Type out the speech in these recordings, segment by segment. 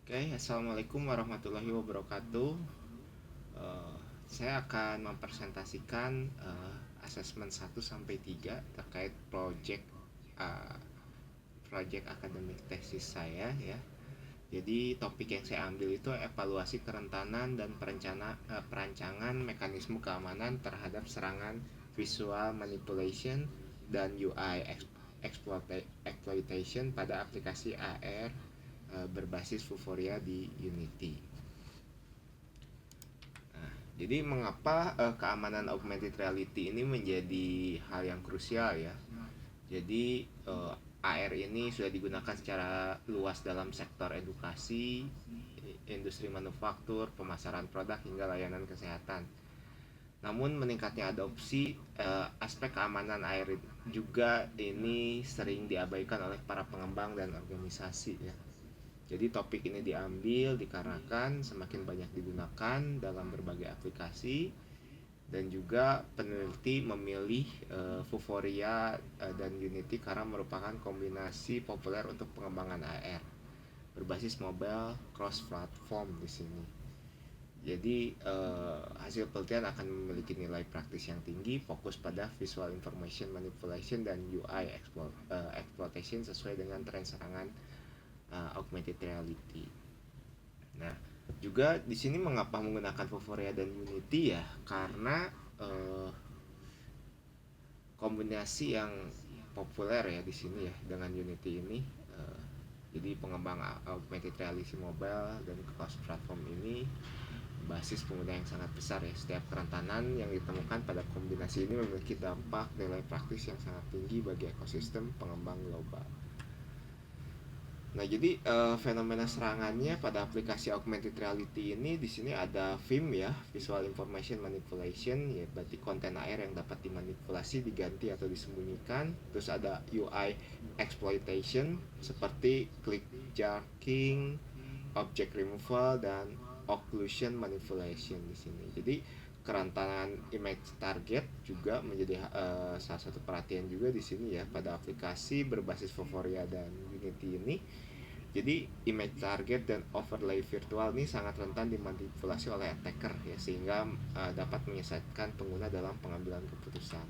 Oke, assalamualaikum warahmatullahi wabarakatuh. Eh, saya akan mempresentasikan asesmen 1 sampai 3 terkait eh, project akademik tesis saya ya. Jadi topik yang saya ambil itu evaluasi kerentanan dan perancangan mekanisme keamanan terhadap serangan visual manipulation dan UI exploitation pada aplikasi AR berbasis Vuforia di Unity. Jadi mengapa keamanan augmented reality ini menjadi hal yang krusial ya? Jadi AR ini sudah digunakan secara luas dalam sektor edukasi, industri manufaktur, pemasaran produk hingga layanan kesehatan. Namun meningkatnya adopsi aspek keamanan AR juga ini sering diabaikan oleh para pengembang dan organisasi ya. Jadi topik ini diambil dikarenakan semakin banyak digunakan dalam berbagai aplikasi dan juga peneliti memilih Vuforia dan Unity karena merupakan kombinasi populer untuk pengembangan AR berbasis mobile cross platform di sini. Jadi hasil penelitian akan memiliki nilai praktis yang tinggi, fokus pada visual information manipulation dan UI exploitation sesuai dengan tren serangan augmented reality. Nah, juga di sini mengapa menggunakan Vuforia dan Unity ya? Karena eh, kombinasi yang populer ya di sini ya dengan Unity ini. Eh, jadi pengembang augmented reality mobile dan cross platform ini basis pengguna yang sangat besar ya. Setiap kerentanan yang ditemukan pada kombinasi ini memiliki dampak nilai praktis yang sangat tinggi bagi ekosistem pengembang global. Nah, jadi fenomena serangannya pada aplikasi augmented reality ini di sini ada VIM ya, Visual Information Manipulation, ya berarti konten AR yang dapat dimanipulasi, diganti atau disembunyikan. Terus ada UI exploitation seperti click jacking, object removal dan occlusion manipulation di sini. Jadi kerentanan image target juga menjadi salah satu perhatian juga di sini ya pada aplikasi berbasis Vuforia dan Unity ini. Jadi image target dan overlay virtual ini sangat rentan dimanipulasi oleh attacker ya sehingga dapat menyesatkan pengguna dalam pengambilan keputusan.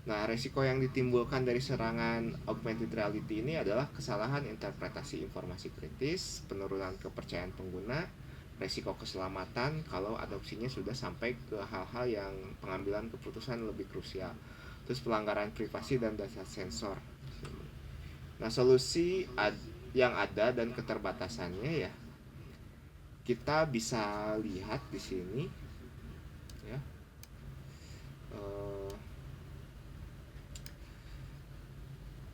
Nah, resiko yang ditimbulkan dari serangan augmented reality ini adalah kesalahan interpretasi informasi kritis, penurunan kepercayaan pengguna, resiko keselamatan kalau adopsinya sudah sampai ke hal-hal yang pengambilan keputusan lebih krusial. Terus pelanggaran privasi dan data sensor. Nah, yang ada dan keterbatasannya ya kita bisa lihat di sini ya.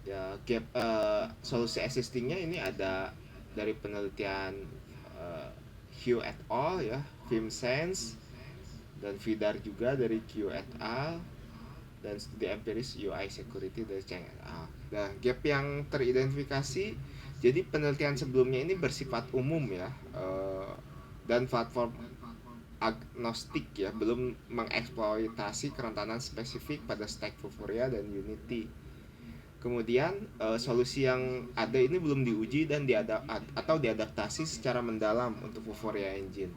Eh, solusi existingnya ini ada dari penelitian uh, Hugh et al ya, VimSense dan Vidar juga dari Q et al dan studi empiris UI security dari Cheng et al. Nah, gap yang teridentifikasi jadi penelitian sebelumnya ini bersifat umum ya, dan platform agnostik ya, belum mengeksploitasi kerentanan spesifik pada stack Vuforia dan Unity. Kemudian solusi yang ada ini belum diuji dan atau diadaptasi secara mendalam untuk Vuforia Engine.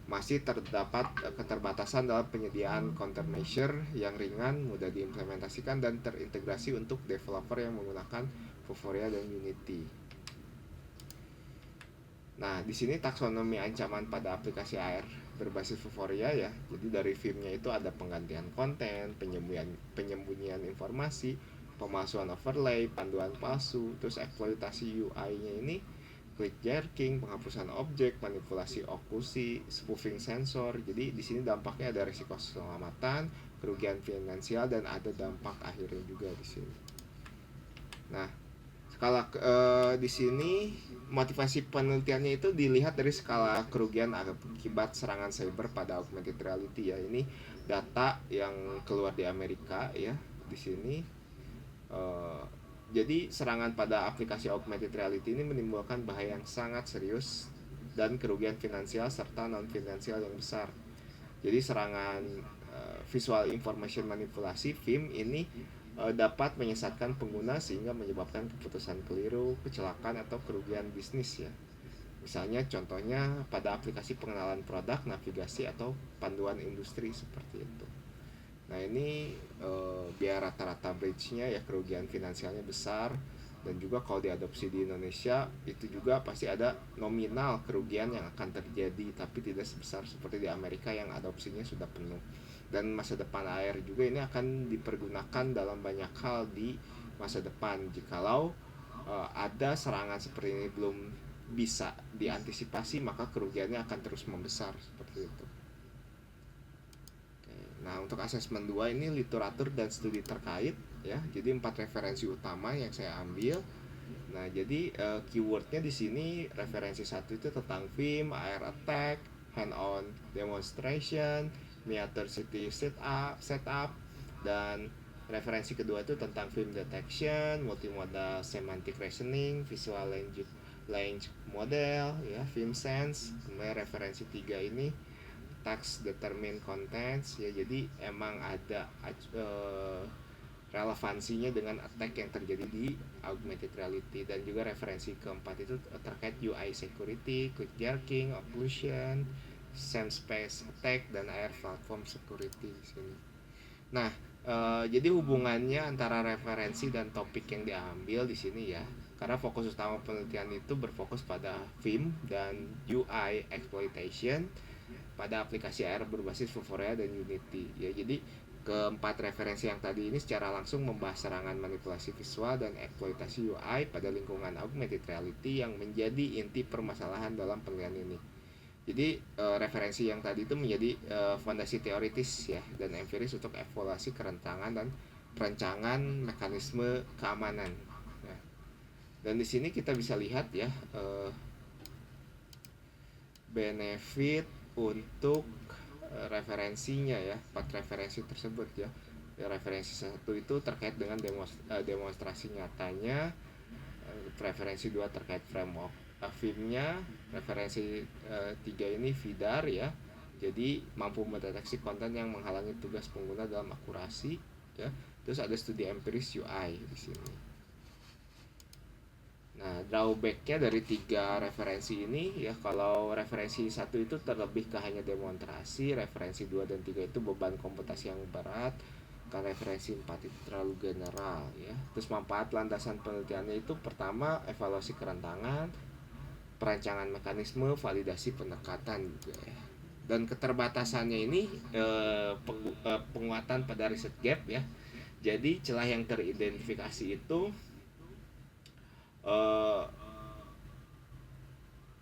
Masih terdapat keterbatasan dalam penyediaan countermeasure yang ringan, mudah diimplementasikan dan terintegrasi untuk developer yang menggunakan Vuforia dan Unity. Nah, di sini taksonomi ancaman pada aplikasi AR berbasis Vuforia ya. Jadi dari VIM-nya itu ada penggantian konten, penyembunyian informasi, pemalsuan overlay, panduan palsu, terus eksploitasi UI-nya ini click jacking, penghapusan objek, manipulasi okusi, spoofing sensor. Jadi di sini dampaknya ada risiko keselamatan, kerugian finansial dan ada dampak akhirnya juga di sini. Nah, skala di sini motivasi penelitiannya itu dilihat dari skala kerugian akibat serangan cyber pada augmented reality ya. Ini data yang keluar di Amerika ya di sini. Uh, jadi serangan pada aplikasi augmented reality ini menimbulkan bahaya yang sangat serius dan kerugian finansial serta non finansial yang besar. Jadi serangan visual information manipulasi VIM ini dapat menyesatkan pengguna sehingga menyebabkan keputusan keliru, kecelakaan atau kerugian bisnis ya. Misalnya contohnya pada aplikasi pengenalan produk, navigasi atau panduan industri seperti itu. Nah ini biar rata-rata bridge-nya ya kerugian finansialnya besar, dan juga kalau diadopsi di Indonesia itu juga pasti ada nominal kerugian yang akan terjadi, tapi tidak sebesar seperti di Amerika yang adopsinya sudah penuh. Dan masa depan AR juga ini akan dipergunakan dalam banyak hal di masa depan jikalau ada serangan seperti ini belum bisa diantisipasi, maka kerugiannya akan terus membesar seperti itu. Nah, untuk asesmen 2 ini literatur dan studi terkait ya. Jadi 4 referensi utama yang saya ambil. Nah, jadi keywordnya di sini referensi 1 itu tentang film, AR attack, hand-on demonstration, meter city setup, dan referensi kedua itu tentang film detection, multimodal semantic reasoning, visual language model, ya, film sense. Kemudian referensi 3 ini text determine contents, ya, jadi emang ada relevansinya dengan attack yang terjadi di augmented reality. Dan juga referensi keempat itu terkait UI security, quick jerking, occlusion, sense space attack, dan AR platform security di sini. Nah, jadi hubungannya antara referensi dan topik yang diambil di sini ya, karena fokus utama penelitian itu berfokus pada film dan UI exploitation pada aplikasi AR berbasis Vuforia dan Unity ya. Jadi keempat referensi yang tadi ini secara langsung membahas serangan manipulasi visual dan eksploitasi UI pada lingkungan augmented reality yang menjadi inti permasalahan dalam penelitian ini. Jadi referensi yang tadi itu menjadi fondasi teoritis ya dan empiris untuk evaluasi kerentangan dan perencangan mekanisme keamanan. Ya. Dan di sini kita bisa lihat ya benefit untuk referensinya ya, 4 referensi tersebut ya. Referensi 1 itu terkait dengan demonstrasi nyatanya, referensi 2 terkait framework filmnya, referensi 3 ini VIDAR ya, jadi mampu mendeteksi konten yang menghalangi tugas pengguna dalam akurasi ya. Terus ada studi empiris UI di sini. Nah, drawbacknya dari 3 referensi ini ya, kalau referensi 1 itu terlebih ke hanya demonstrasi, referensi 2 dan 3 itu beban komputasi yang berat, kan referensi 4 itu terlalu general ya. Terus manfaat landasan penelitiannya itu pertama evaluasi kerentangan, perancangan mekanisme, validasi pendekatan juga ya. Dan keterbatasannya ini penguatan pada riset gap ya. Jadi celah yang teridentifikasi itu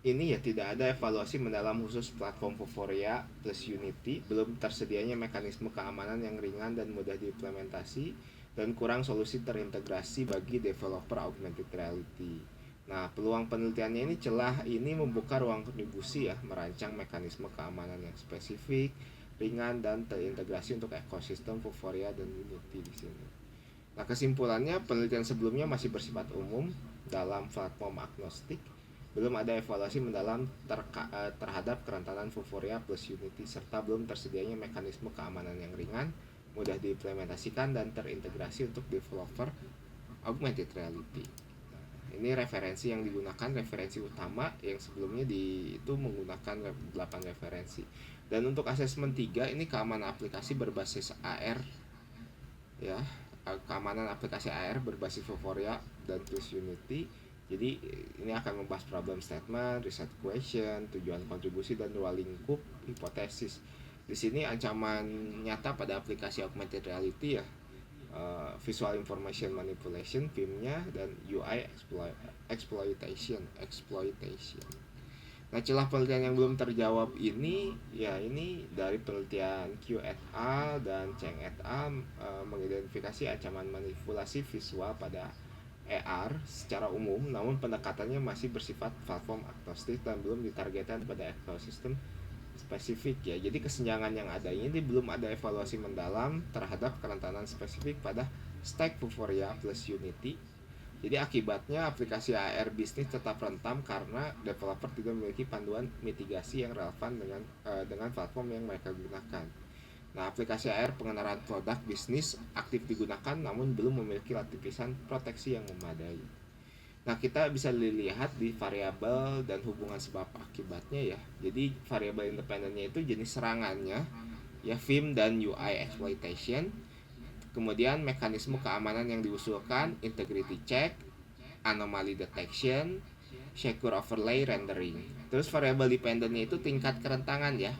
ini ya, tidak ada evaluasi mendalam khusus platform Vuforia plus Unity, belum tersedianya mekanisme keamanan yang ringan dan mudah diimplementasi, dan kurang solusi terintegrasi bagi developer augmented reality. Nah, peluang penelitiannya ini, celah ini membuka ruang kontribusi ya, merancang mekanisme keamanan yang spesifik, ringan, dan terintegrasi untuk ekosistem Vuforia dan Unity di sini. Nah, kesimpulannya penelitian sebelumnya masih bersifat umum dalam platform agnostik, belum ada evaluasi mendalam terhadap kerentanan Vuforia plus Unity, serta belum tersedianya mekanisme keamanan yang ringan, mudah diimplementasikan, dan terintegrasi untuk developer augmented reality. Ini referensi yang digunakan, referensi utama yang sebelumnya itu menggunakan 8 referensi. Dan untuk asesmen 3 ini keamanan aplikasi berbasis AR ya, keamanan aplikasi AR berbasis Vuforia dan plus Unity. Jadi ini akan membahas problem statement, research question, tujuan kontribusi, dan ruang lingkup hipotesis. Di sini ancaman nyata pada aplikasi augmented reality ya, visual information manipulation filmnya, dan UI exploitation. Nah, celah penelitian yang belum terjawab ini ya, ini dari penelitian Q et al dan Cheng et al mengidentifikasi ancaman manipulasi visual pada AR secara umum, namun pendekatannya masih bersifat platform agnostik dan belum ditargetkan pada ekosistem spesifik ya. Jadi kesenjangan yang ada ini belum ada evaluasi mendalam terhadap kerentanan spesifik pada stack Vuforia plus Unity. Jadi akibatnya aplikasi AR bisnis tetap rentan karena developer tidak memiliki panduan mitigasi yang relevan dengan platform yang mereka gunakan. Nah, aplikasi AR pengenalan produk bisnis aktif digunakan namun belum memiliki lapisan proteksi yang memadai. Nah, kita bisa dilihat di variabel dan hubungan sebab akibatnya ya. Jadi variabel independennya itu jenis serangannya, ya VIM dan UI exploitation. Kemudian mekanisme keamanan yang diusulkan, integrity check, anomaly detection, secure overlay rendering. Terus variabel dependentnya itu tingkat kerentanan ya.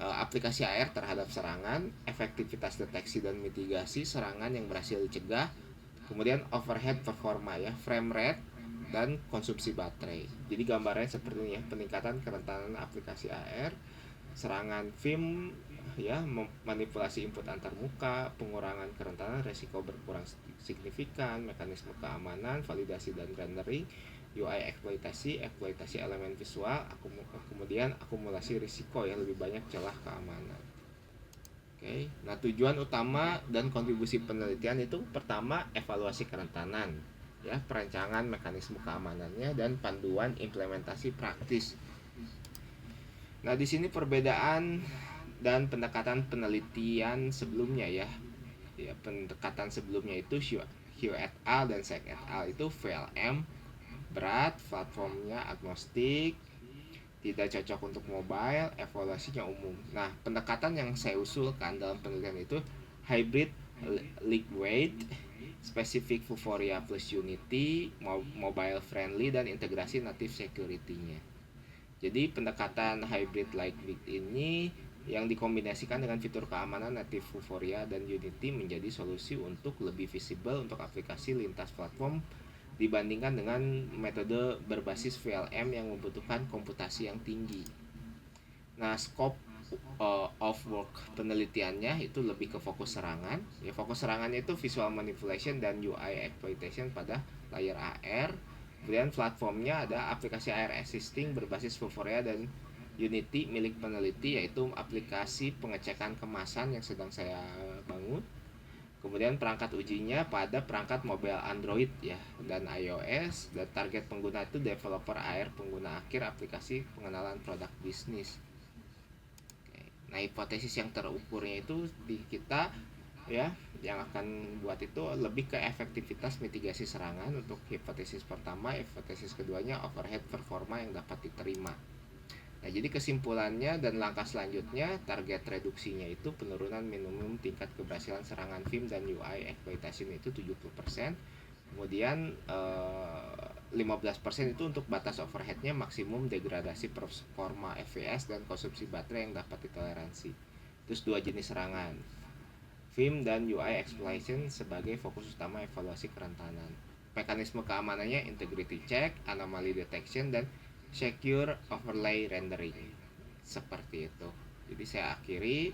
Aplikasi AR terhadap serangan, efektivitas deteksi dan mitigasi serangan yang berhasil dicegah, kemudian overhead performa ya, frame rate dan konsumsi baterai. Jadi gambarnya seperti ini ya, peningkatan kerentanan aplikasi AR, serangan VIM ya, manipulasi input antar muka, pengurangan kerentanan, resiko berkurang signifikan, mekanisme keamanan, validasi dan rendering, UI eksploitasi elemen visual, kemudian akumulasi risiko yang lebih banyak celah keamanan. Oke, nah tujuan utama dan kontribusi penelitian itu pertama evaluasi kerentanan, ya perancangan mekanisme keamanannya dan panduan implementasi praktis. Nah di sini perbedaan dan pendekatan penelitian sebelumnya ya, pendekatan sebelumnya itu Hugh et al dan Sek et al itu VLM berat, platformnya agnostik, tidak cocok untuk mobile, evaluasinya umum. Nah, pendekatan yang saya usulkan dalam penelitian itu hybrid lightweight, specific Vuforia plus Unity, mobile friendly dan integrasi native security-nya. Jadi pendekatan hybrid lightweight ini yang dikombinasikan dengan fitur keamanan native Vuforia dan Unity menjadi solusi untuk lebih visible untuk aplikasi lintas platform dibandingkan dengan metode berbasis VLM yang membutuhkan komputasi yang tinggi. Nah, scope of work penelitiannya itu lebih ke fokus serangan. Ya, fokus serangannya itu visual manipulation dan UI exploitation pada layer AR. Kemudian platformnya ada aplikasi AR existing berbasis Vuforia dan Unity milik peneliti, yaitu aplikasi pengecekan kemasan yang sedang saya bangun. Kemudian perangkat ujinya pada perangkat mobile Android ya dan iOS, dan target pengguna itu developer AR pengguna akhir aplikasi pengenalan produk bisnis. Oke. Nah, hipotesis yang terukurnya itu di kita ya yang akan buat itu lebih ke efektivitas mitigasi serangan untuk hipotesis pertama, hipotesis keduanya overhead performa yang dapat diterima. Nah, jadi kesimpulannya dan langkah selanjutnya, target reduksinya itu penurunan minimum tingkat keberhasilan serangan VIM dan UI exploitation itu 70%. Kemudian 15% itu untuk batas overheadnya, maksimum degradasi performa FPS dan konsumsi baterai yang dapat ditoleransi. Terus dua jenis serangan, VIM dan UI exploitation sebagai fokus utama evaluasi kerentanan. Mekanisme keamanannya integrity check, anomaly detection, dan secure overlay rendering. Seperti itu. Jadi saya akhiri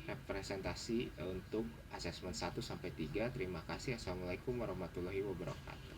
representasi untuk asesmen 1 sampai 3. Terima kasih. Assalamualaikum warahmatullahi wabarakatuh.